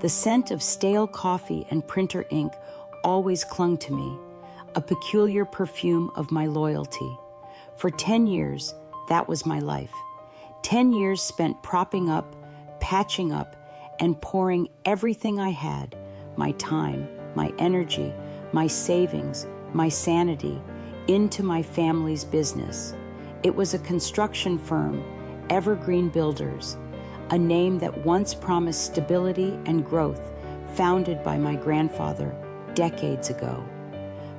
The scent of stale coffee and printer ink always clung to me, a peculiar perfume of my loyalty. For 10 years, that was my life. 10 years spent propping up, patching up, and pouring everything I had, my time, my energy, my savings, my sanity, into my family's business. It was a construction firm, Evergreen Builders, a name that once promised stability and growth, founded by my grandfather decades ago.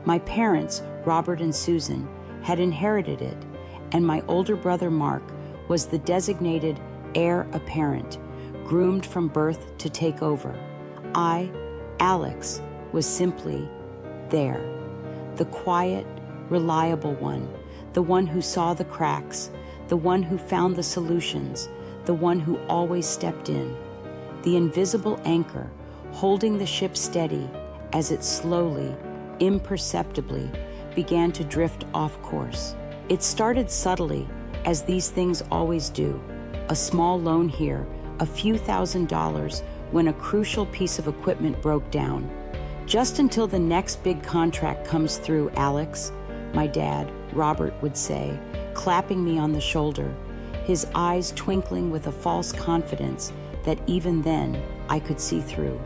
My parents, Robert and Susan, had inherited it, and my older brother Mark was the designated heir apparent, groomed from birth to take over. I, Alex, was simply there, the quiet, reliable one, the one who saw the cracks, the one who found the solutions, the one who always stepped in, the invisible anchor holding the ship steady as it slowly, imperceptibly began to drift off course. It started subtly, as these things always do, a small loan here, a few $1,000s when a crucial piece of equipment broke down. Just until the next big contract comes through, Alex, my dad, Robert, would say, clapping me on the shoulder, his eyes twinkling with a false confidence that even then I could see through.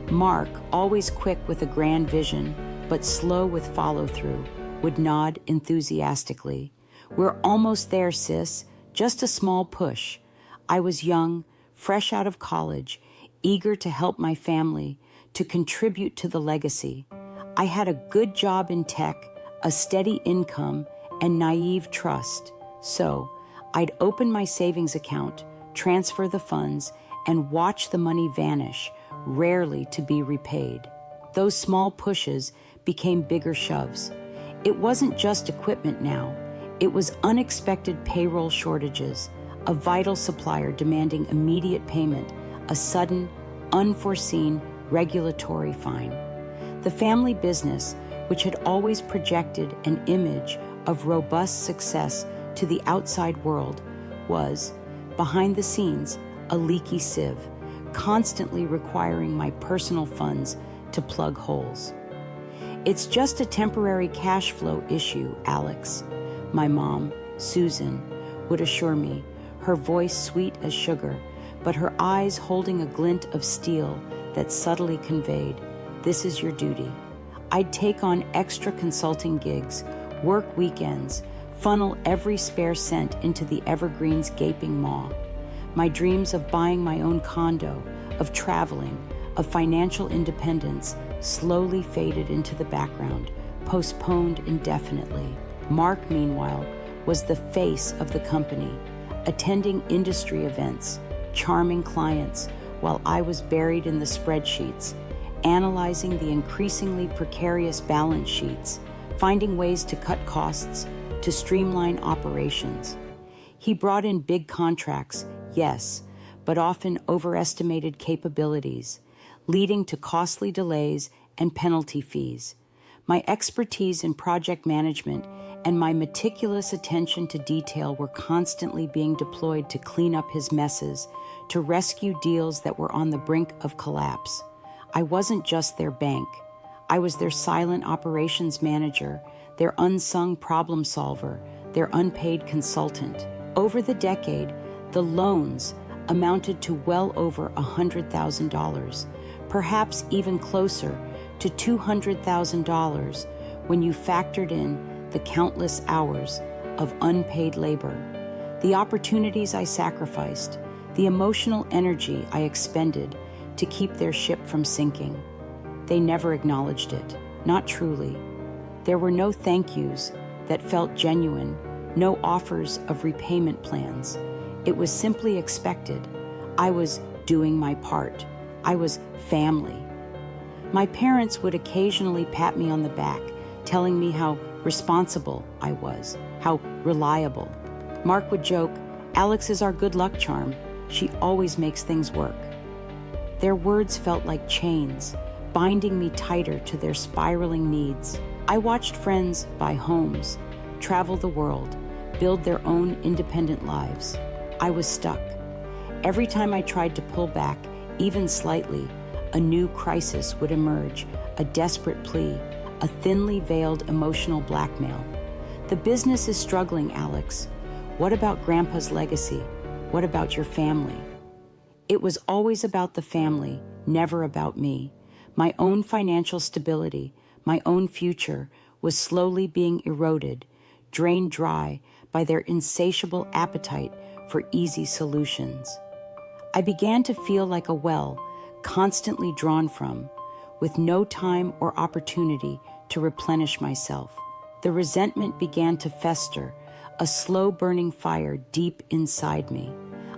Mark, always quick with a grand vision, but slow with follow-through, would nod enthusiastically. "We're almost there, sis. Just a small push." I was young, fresh out of college, eager to help my family, to contribute to the legacy. I had a good job in tech, a steady income, and naive trust. So I'd open my savings account, transfer the funds, and watch the money vanish, rarely to be repaid. Those small pushes became bigger shoves. It wasn't just equipment now. It was unexpected payroll shortages, a vital supplier demanding immediate payment, a sudden, unforeseen regulatory fine. The family business, which had always projected an image of robust success to the outside world, was, behind the scenes, a leaky sieve, constantly requiring my personal funds to plug holes. "It's just a temporary cash flow issue, Alex," my mom, Susan, would assure me, her voice sweet as sugar, but her eyes holding a glint of steel that subtly conveyed, "This is your duty." I'd take on extra consulting gigs, work weekends, funnel every spare cent into the Evergreen's gaping maw. My dreams of buying my own condo, of traveling, of financial independence slowly faded into the background, postponed indefinitely. Mark, meanwhile, was the face of the company, attending industry events, charming clients, while I was buried in the spreadsheets, analyzing the increasingly precarious balance sheets, finding ways to cut costs, to streamline operations. He brought in big contracts, yes, but often overestimated capabilities, leading to costly delays and penalty fees. My expertise in project management and my meticulous attention to detail were constantly being deployed to clean up his messes, to rescue deals that were on the brink of collapse. I wasn't just their bank. I was their silent operations manager, their unsung problem solver, their unpaid consultant. Over the decade, the loans amounted to well over $100,000, perhaps even closer to $200,000 when you factored in the countless hours of unpaid labor, the opportunities I sacrificed, the emotional energy I expended to keep their ship from sinking. They never acknowledged it, not truly. There were no thank yous that felt genuine, no offers of repayment plans. It was simply expected. I was doing my part. I was family. My parents would occasionally pat me on the back, telling me how responsible I was, how reliable. Mark would joke, "Alex is our good luck charm. She always makes things work." Their words felt like chains, binding me tighter to their spiraling needs. I watched friends buy homes, travel the world, build their own independent lives. I was stuck. Every time I tried to pull back, even slightly, a new crisis would emerge, a desperate plea, a thinly veiled emotional blackmail. The business is struggling, Alex. What about Grandpa's legacy? What about your family? It was always about the family, never about me. My own financial stability, my own future, was slowly being eroded, drained dry by their insatiable appetite for easy solutions. I began to feel like a well, constantly drawn from, with no time or opportunity to replenish myself. The resentment began to fester, a slow-burning fire deep inside me.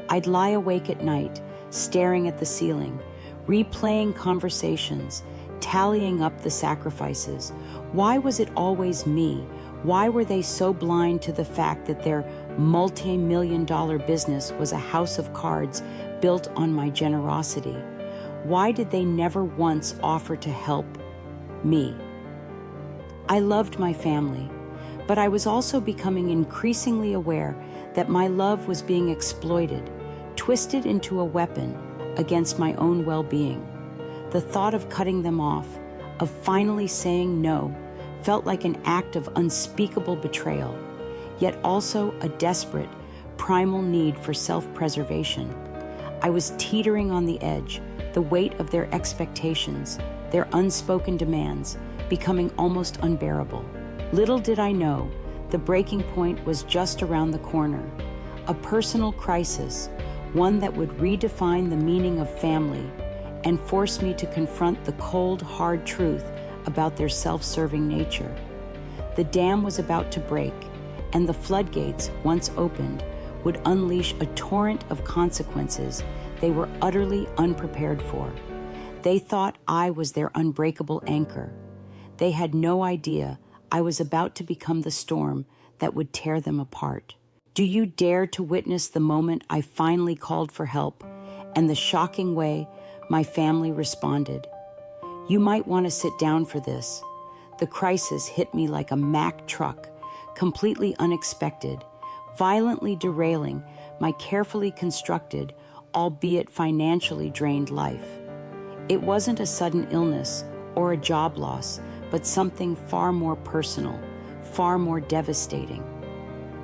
I'd lie awake at night, staring at the ceiling, replaying conversations, tallying up the sacrifices. Why was it always me? Why were they so blind to the fact that their multi-million-dollar business was a house of cards built on my generosity? Why did they never once offer to help me? I loved my family, but I was also becoming increasingly aware that my love was being exploited, twisted into a weapon against my own well-being. The thought of cutting them off, of finally saying no, felt like an act of unspeakable betrayal, yet also a desperate, primal need for self-preservation. I was teetering on the edge, the weight of their expectations, their unspoken demands, becoming almost unbearable. Little did I know, the breaking point was just around the corner. A personal crisis, one that would redefine the meaning of family and force me to confront the cold, hard truth about their self-serving nature. The dam was about to break, and the floodgates, once opened, would unleash a torrent of consequences they were utterly unprepared for. They thought I was their unbreakable anchor. They had no idea I was about to become the storm that would tear them apart. Do you dare to witness the moment I finally called for help and the shocking way my family responded? You might want to sit down for this. The crisis hit me like a Mack truck, completely unexpected, violently derailing my carefully constructed, albeit financially drained life. It wasn't a sudden illness or a job loss, but something far more personal, far more devastating.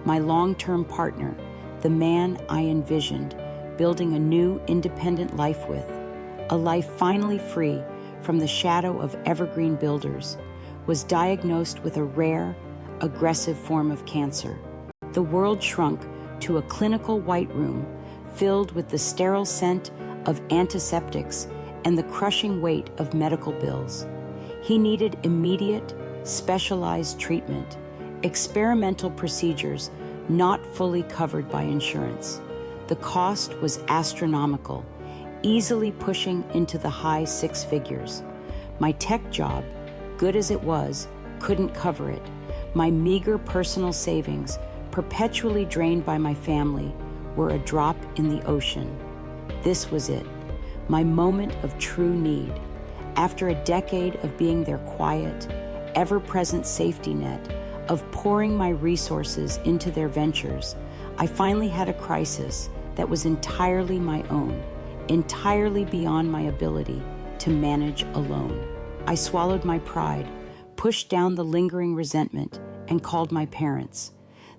My long-term partner, the man I envisioned building a new independent life with, a life finally free from the shadow of evergreen builders, was diagnosed with a rare, aggressive form of cancer. The world shrunk to a clinical white room filled with the sterile scent of antiseptics and the crushing weight of medical bills. He needed immediate, specialized treatment, experimental procedures not fully covered by insurance. The cost was astronomical, easily pushing into the high six figures. My tech job, good as it was, couldn't cover it. My meager personal savings, perpetually drained by my family, were a drop in the ocean. This was it, my moment of true need. After a decade of being their quiet, ever-present safety net, of pouring my resources into their ventures, I finally had a crisis that was entirely my own, entirely beyond my ability to manage alone. I swallowed my pride, pushed down the lingering resentment, and called my parents.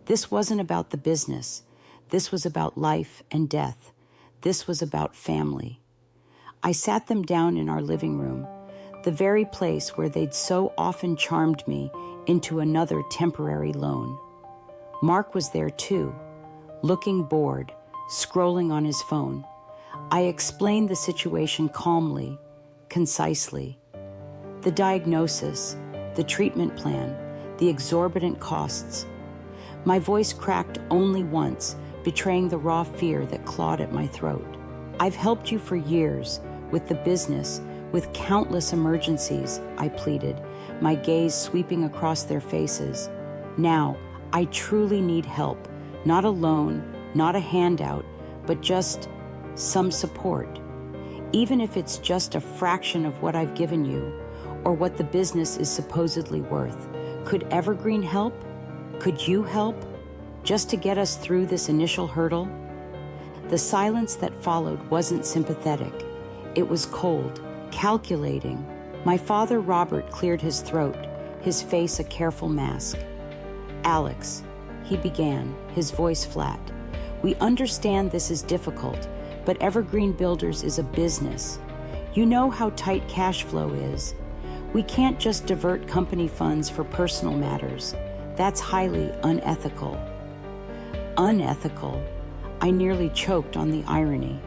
This wasn't about the business. This was about life and death. This was about family. I sat them down in our living room, the very place where they'd so often charmed me into another temporary loan. Mark was there too, looking bored, scrolling on his phone. I explained the situation calmly, concisely. The diagnosis, the treatment plan, the exorbitant costs. My voice cracked only once, betraying the raw fear that clawed at my throat. I've helped you for years, with the business, with countless emergencies, I pleaded, my gaze sweeping across their faces. Now, I truly need help, not a loan, not a handout, but just some support. Even if it's just a fraction of what I've given you, or what the business is supposedly worth. Could Evergreen help? Could you help? Just to get us through this initial hurdle? The silence that followed wasn't sympathetic. It was cold, calculating. My father, Robert, cleared his throat, his face a careful mask. Alex, he began, his voice flat. We understand this is difficult, but Evergreen Builders is a business. You know how tight cash flow is. We can't just divert company funds for personal matters. That's highly unethical. Unethical? I nearly choked on the irony.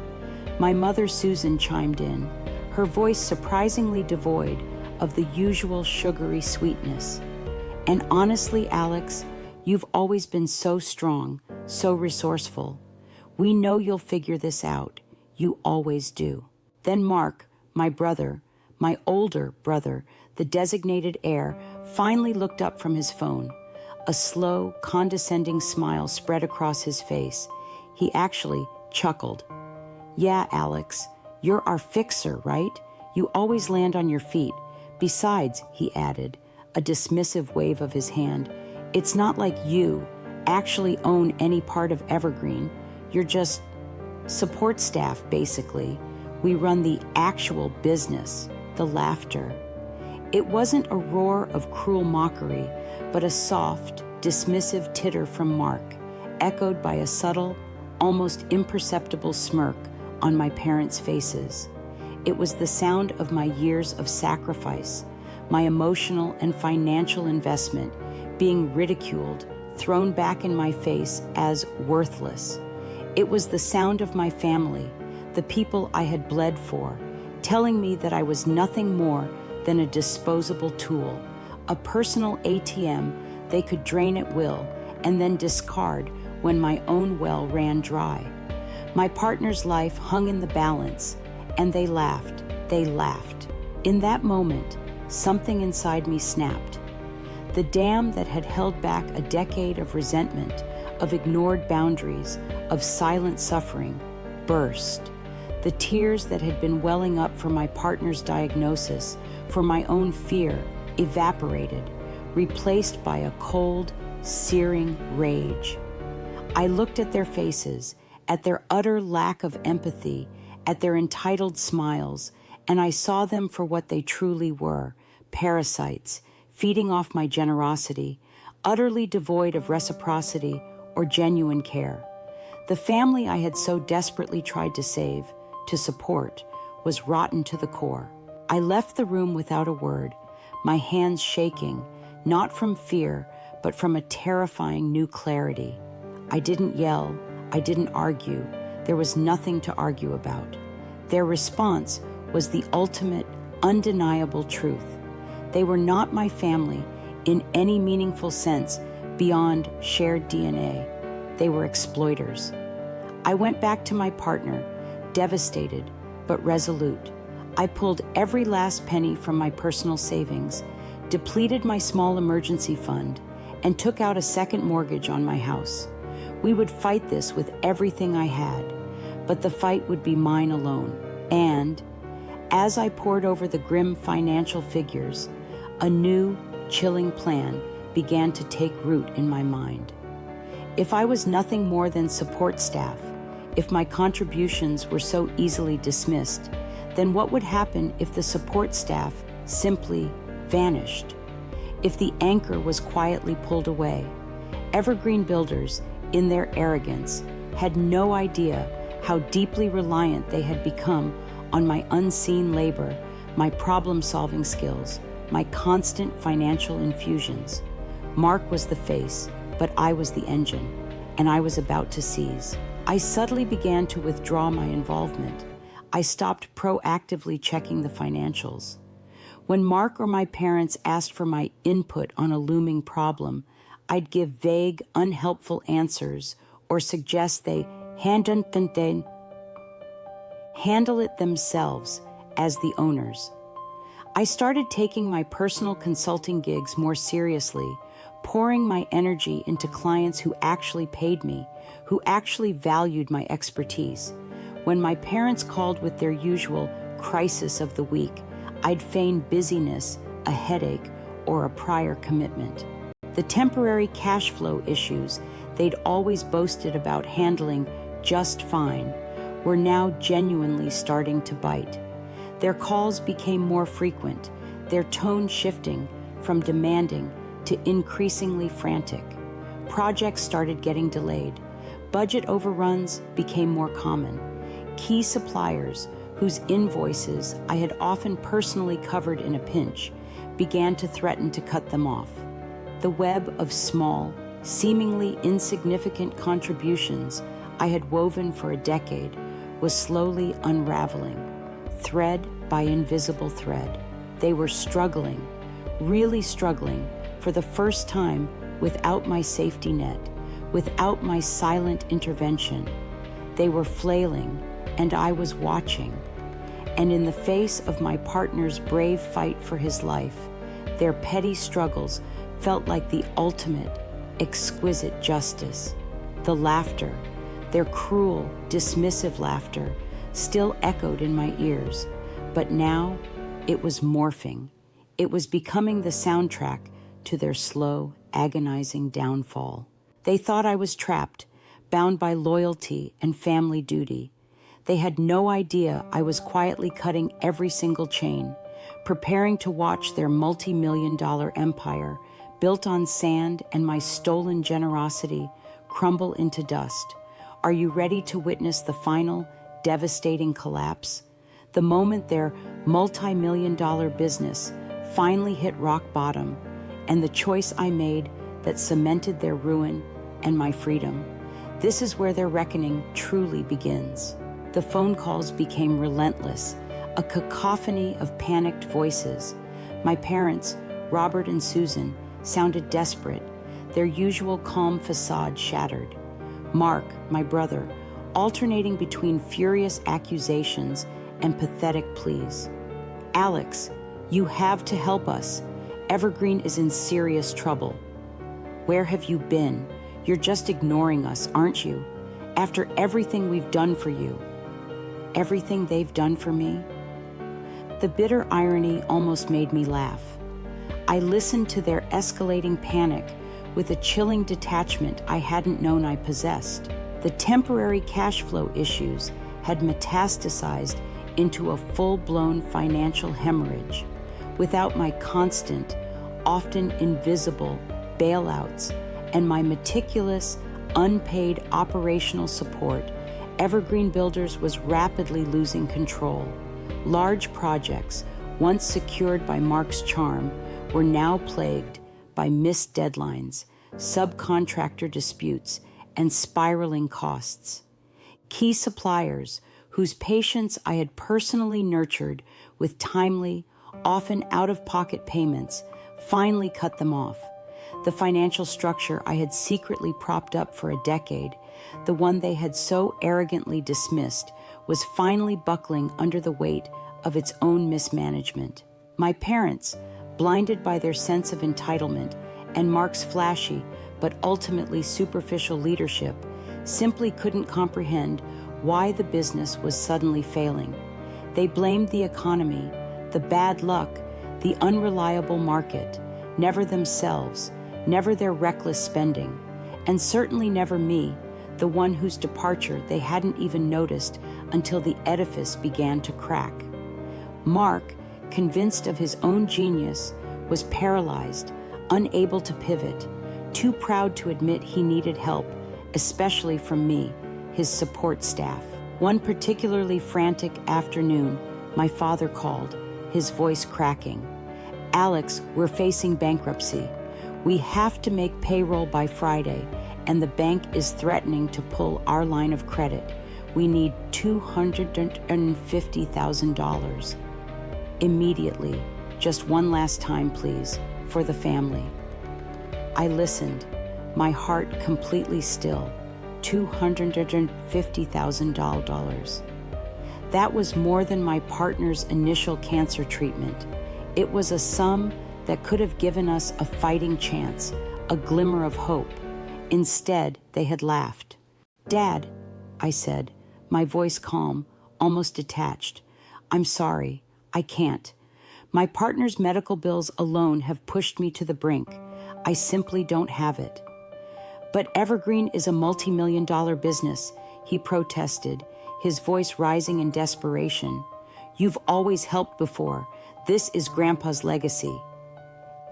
My mother, Susan, chimed in, her voice surprisingly devoid of the usual sugary sweetness. And honestly, Alex, you've always been so strong, so resourceful. We know you'll figure this out. You always do. Then Mark, my brother, my older brother, the designated heir, finally looked up from his phone. A slow, condescending smile spread across his face. He actually chuckled. Yeah, Alex, you're our fixer, right? You always land on your feet. Besides, he added, a dismissive wave of his hand, it's not like you actually own any part of Evergreen. You're just support staff, basically. We run the actual business. The laughter. It wasn't a roar of cruel mockery, but a soft, dismissive titter from Mark, echoed by a subtle, almost imperceptible smirk on my parents' faces. It was the sound of my years of sacrifice, my emotional and financial investment being ridiculed, thrown back in my face as worthless. It was the sound of my family, the people I had bled for, telling me that I was nothing more than a disposable tool, a personal ATM they could drain at will and then discard when my own well ran dry. My partner's life hung in the balance, and they laughed. They laughed. In that moment, something inside me snapped. The dam that had held back a decade of resentment, of ignored boundaries, of silent suffering, burst. The tears that had been welling up for my partner's diagnosis, for my own fear, evaporated, replaced by a cold, searing rage. I looked at their faces, at their utter lack of empathy, at their entitled smiles, and I saw them for what they truly were, parasites, feeding off my generosity, utterly devoid of reciprocity or genuine care. The family I had so desperately tried to save, to support, was rotten to the core. I left the room without a word, my hands shaking, not from fear, but from a terrifying new clarity. I didn't yell, I didn't argue. There was nothing to argue about. Their response was the ultimate, undeniable truth. They were not my family in any meaningful sense beyond shared DNA. They were exploiters. I went back to my partner, devastated but resolute. I pulled every last penny from my personal savings, depleted my small emergency fund, and took out a second mortgage on my house. We would fight this with everything I had, but the fight would be mine alone. And as I pored over the grim financial figures, a new, chilling plan began to take root in my mind. If I was nothing more than support staff, if my contributions were so easily dismissed, then what would happen if the support staff simply vanished? If the anchor was quietly pulled away? Evergreen Builders, in their arrogance, had no idea how deeply reliant they had become on my unseen labor, my problem-solving skills, my constant financial infusions. Mark was the face, but I was the engine, and I was about to seize. I subtly began to withdraw my involvement. I stopped proactively checking the financials. When Mark or my parents asked for my input on a looming problem, I'd give vague, unhelpful answers or suggest they handle it themselves as the owners. I started taking my personal consulting gigs more seriously, pouring my energy into clients who actually paid me, who actually valued my expertise. When my parents called with their usual crisis of the week, I'd feign busyness, a headache, or a prior commitment. The temporary cash flow issues they'd always boasted about handling just fine were now genuinely starting to bite. Their calls became more frequent, their tone shifting from demanding to increasingly frantic. Projects started getting delayed. Budget overruns became more common. Key suppliers, whose invoices I had often personally covered in a pinch, began to threaten to cut them off. The web of small, seemingly insignificant contributions I had woven for a decade was slowly unraveling, thread by invisible thread. They were struggling, really struggling, for the first time without my safety net, without my silent intervention. They were flailing, and I was watching. And in the face of my partner's brave fight for his life, their petty struggles felt like the ultimate, exquisite justice. The laughter, their cruel, dismissive laughter, still echoed in my ears, but now it was morphing. It was becoming the soundtrack to their slow, agonizing downfall. They thought I was trapped, bound by loyalty and family duty. They had no idea I was quietly cutting every single chain, preparing to watch their multi-million-dollar empire, built on sand and my stolen generosity, crumble into dust. Are you ready to witness the final, devastating collapse? The moment their multi-million-dollar business finally hit rock bottom, and the choice I made that cemented their ruin and my freedom. This is where their reckoning truly begins. The phone calls became relentless, a cacophony of panicked voices. My parents, Robert and Susan, sounded desperate, their usual calm facade shattered. Mark, my brother, alternating between furious accusations and pathetic pleas. Alex, you have to help us. Evergreen is in serious trouble. Where have you been? You're just ignoring us, aren't you? After everything we've done for you. Everything they've done for me? The bitter irony almost made me laugh. I listened to their escalating panic with a chilling detachment I hadn't known I possessed. The temporary cash flow issues had metastasized into a full-blown financial hemorrhage. Without my constant, often invisible, bailouts and my meticulous, unpaid operational support, Evergreen Builders was rapidly losing control. Large projects, once secured by Mark's charm, were now plagued by missed deadlines, subcontractor disputes, and spiraling costs. Key suppliers, whose patience I had personally nurtured with timely, often out-of-pocket payments, finally cut them off. The financial structure I had secretly propped up for a decade, the one they had so arrogantly dismissed, was finally buckling under the weight of its own mismanagement. My parents, blinded by their sense of entitlement and Mark's flashy but ultimately superficial leadership, simply couldn't comprehend why the business was suddenly failing. They blamed the economy, the bad luck, the unreliable market, never themselves, never their reckless spending, and certainly never me, the one whose departure they hadn't even noticed until the edifice began to crack. Mark, convinced of his own genius, was paralyzed, unable to pivot, too proud to admit he needed help, especially from me, his support staff. One particularly frantic afternoon, my father called, his voice cracking. "Alex, we're facing bankruptcy. We have to make payroll by Friday, and the bank is threatening to pull our line of credit. We need $250,000. Immediately, just one last time, please, for the family." I listened, my heart completely still. $250,000. That was more than my partner's initial cancer treatment. It was a sum that could have given us a fighting chance, a glimmer of hope. Instead, they had laughed. "Dad," I said, my voice calm, almost detached, "I'm sorry, I can't. My partner's medical bills alone have pushed me to the brink. I simply don't have it." "But Evergreen is a multi-million-dollar business," he protested, his voice rising in desperation. You've always helped before. This is Grandpa's legacy.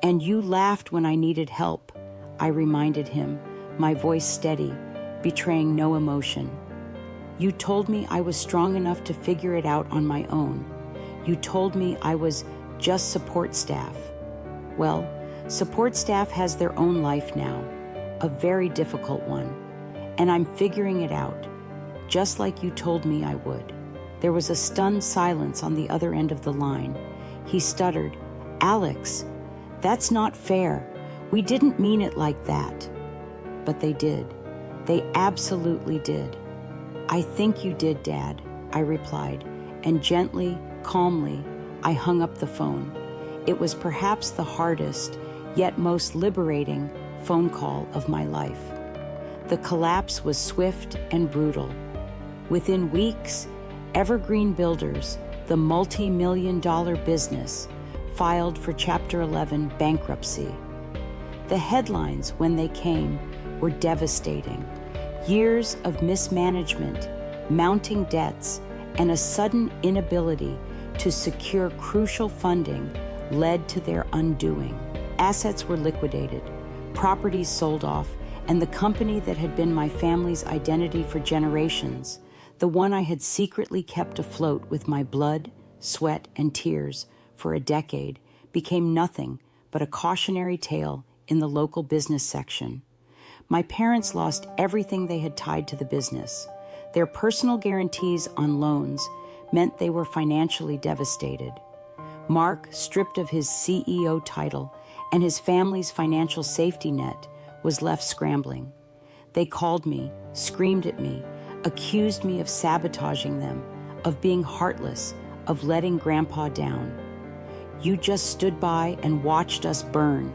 And you laughed when I needed help, I reminded him, my voice steady, betraying no emotion. You told me I was strong enough to figure it out on my own. You told me I was just support staff. Well, support staff has their own life now, a very difficult one, and I'm figuring it out, just like you told me I would. There was a stunned silence on the other end of the line. He stuttered, "Alex, that's not fair. We didn't mean it like that." But they did. They absolutely did. "I think you did, Dad," I replied, and gently, calmly, I hung up the phone. It was perhaps the hardest, yet most liberating, phone call of my life. The collapse was swift and brutal. Within weeks, Evergreen Builders, the multi-million-dollar business, filed for Chapter 11 bankruptcy. The headlines, when they came, were devastating. Years of mismanagement, mounting debts, and a sudden inability to secure crucial funding led to their undoing. Assets were liquidated, properties sold off, and the company that had been my family's identity for generations, the one I had secretly kept afloat with my blood, sweat, and tears for a decade, became nothing but a cautionary tale in the local business section. My parents lost everything they had tied to the business. Their personal guarantees on loans meant they were financially devastated. Mark, stripped of his CEO title and his family's financial safety net, was left scrambling. They called me, screamed at me, accused me of sabotaging them, of being heartless, of letting Grandpa down. "You just stood by and watched us burn,"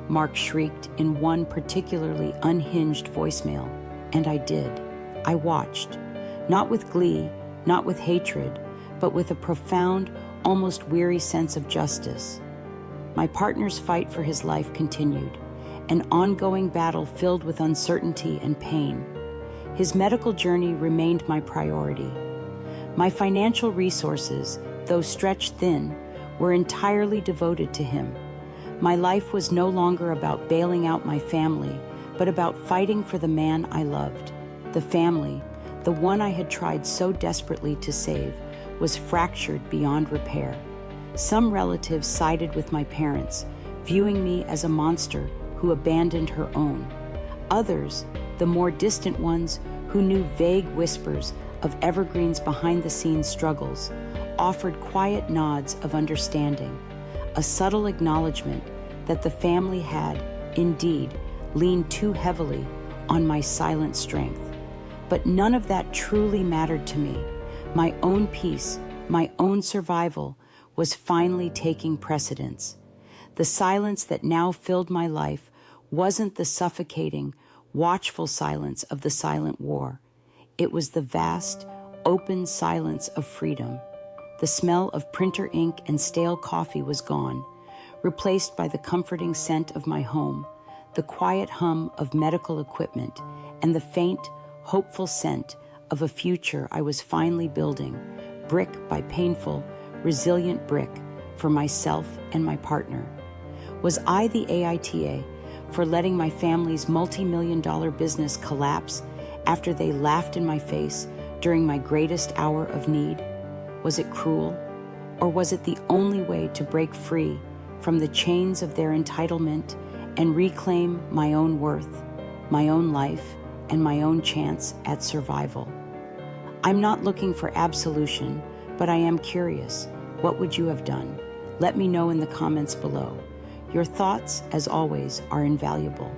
Mark shrieked in one particularly unhinged voicemail. And I did. I watched, not with glee, not with hatred, but with a profound, almost weary sense of justice. My partner's fight for his life continued, an ongoing battle filled with uncertainty and pain. His medical journey remained my priority. My financial resources, though stretched thin, were entirely devoted to him. My life was no longer about bailing out my family, but about fighting for the man I loved. The family, the one I had tried so desperately to save, was fractured beyond repair. Some relatives sided with my parents, viewing me as a monster who abandoned her own. Others, the more distant ones who knew vague whispers of Evergreen's behind-the-scenes struggles, offered quiet nods of understanding, a subtle acknowledgement that the family had, indeed, leaned too heavily on my silent strength. But none of that truly mattered to me. My own peace, my own survival, was finally taking precedence. The silence that now filled my life wasn't the suffocating, watchful silence of the silent war. It was the vast, open silence of freedom. The smell of printer ink and stale coffee was gone, replaced by the comforting scent of my home, the quiet hum of medical equipment, and the faint, hopeful scent of a future I was finally building, brick by painful, resilient brick, for myself and my partner. Was I the AITA for letting my family's multi-million-dollar business collapse after they laughed in my face during my greatest hour of need? Was it cruel, or was it the only way to break free from the chains of their entitlement and reclaim my own worth, my own life, and my own chance at survival? I'm not looking for absolution, but I am curious. What would you have done? Let me know in the comments below. Your thoughts, as always, are invaluable.